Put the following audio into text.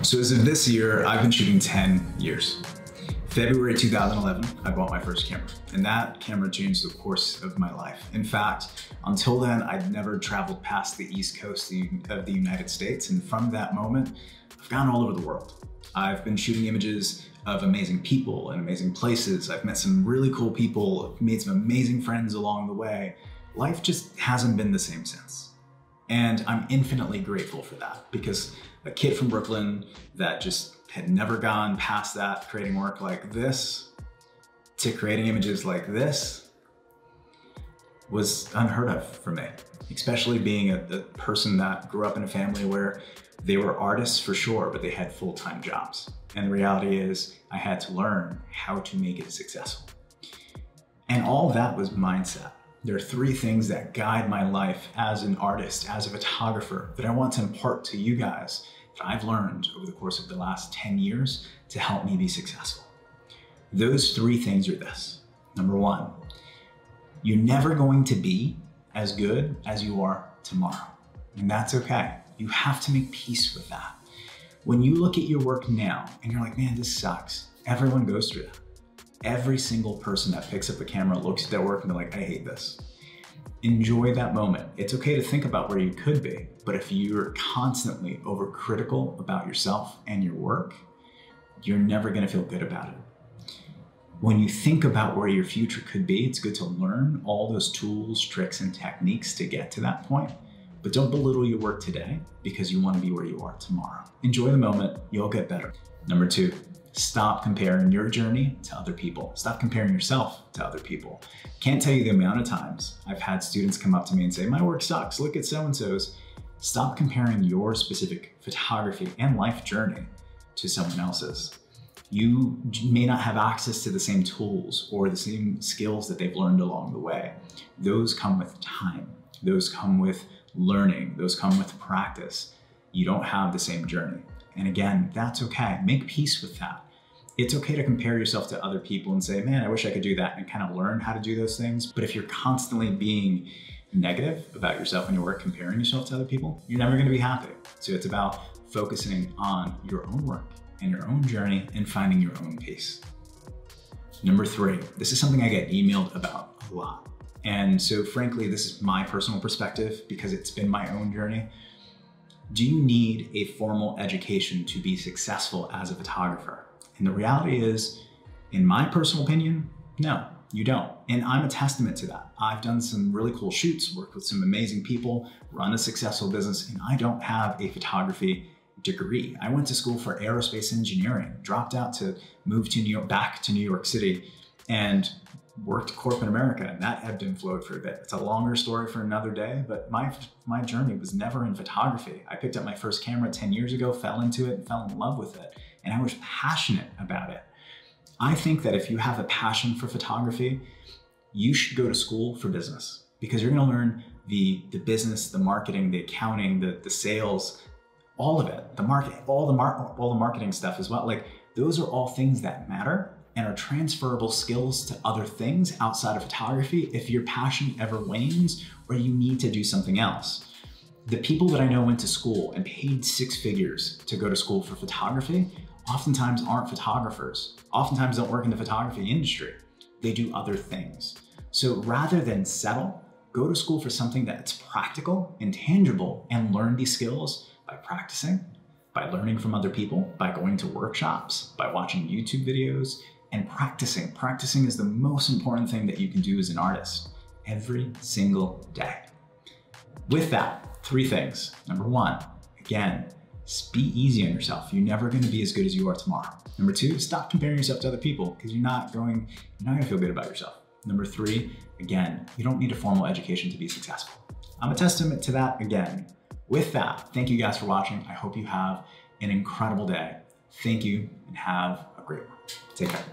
So as of this year, I've been shooting 10 years. February 2011, I bought my first camera, and that camera changed the course of my life. In fact, until then, I'd never traveled past the East Coast of the United States, and from that moment, I've gone all over the world. I've been shooting images of amazing people and amazing places. I've met some really cool people, made some amazing friends along the way. Life just hasn't been the same since. And I'm infinitely grateful for that, because a kid from Brooklyn that just had never gone past that, creating work like this to creating images like this, was unheard of for me, especially being a person that grew up in a family where they were artists for sure, but they had full-time jobs. And the reality is I had to learn how to make it successful. And all that was mindset. There are three things that guide my life as an artist, as a photographer, that I want to impart to you guys that I've learned over the course of the last 10 years to help me be successful. Those three things are this. Number one, you're never going to be as good as you are tomorrow. And that's okay. You have to make peace with that. When you look at your work now and you're like, man, this sucks. Everyone goes through that. Every single person that picks up a camera looks at their work and they're like, I hate this. Enjoy that moment. It's okay to think about where you could be, but if you're constantly overcritical about yourself and your work, you're never gonna feel good about it. When you think about where your future could be, it's good to learn all those tools, tricks, and techniques to get to that point, but don't belittle your work today because you wanna be where you are tomorrow. Enjoy the moment, you'll get better. Number two, stop comparing your journey to other people. Stop comparing yourself to other people. Can't tell you the amount of times I've had students come up to me and say, my work sucks, look at so-and-so's. Stop comparing your specific photography and life journey to someone else's. You may not have access to the same tools or the same skills that they've learned along the way. Those come with time. Those come with learning. Those come with practice. You don't have the same journey. And again, that's okay. Make peace with that. It's okay to compare yourself to other people and say, man, I wish I could do that, and kind of learn how to do those things. But if you're constantly being negative about yourself and your work, comparing yourself to other people, you're never going to be happy. So it's about focusing on your own work and your own journey and finding your own peace. Number three, this is something I get emailed about a lot. And so frankly, this is my personal perspective because it's been my own journey. Do you need a formal education to be successful as a photographer? And the reality is, in my personal opinion, no, you don't. And I'm a testament to that. I've done some really cool shoots, worked with some amazing people, run a successful business, and I don't have a photography degree. I went to school for aerospace engineering, dropped out to move to back to New York City, and worked corporate America, and that ebbed and flowed for a bit. It's a longer story for another day, but my journey was never in photography. I picked up my first camera 10 years ago, fell into it, and fell in love with it, and I was passionate about it. I think that if you have a passion for photography, you should go to school for business, because you're gonna learn the business, the marketing, the accounting, the sales, all of it, the market, all the marketing stuff as well. Like, those are all things that matter and are transferable skills to other things outside of photography if your passion ever wanes or you need to do something else. The people that I know went to school and paid 6 figures to go to school for photography oftentimes aren't photographers, oftentimes don't work in the photography industry. They do other things. So rather than settle, go to school for something that's practical and tangible and learn these skills by practicing, by learning from other people, by going to workshops, by watching YouTube videos, and practicing. Practicing is the most important thing that you can do as an artist every single day. With that, 3 things. Number 1, again, be easy on yourself. You're never going to be as good as you are tomorrow. Number 2, stop comparing yourself to other people, because you're not going to feel good about yourself. Number 3, again, you don't need a formal education to be successful. I'm a testament to that again. With that, thank you guys for watching. I hope you have an incredible day. Thank you, and have a great one. Take care.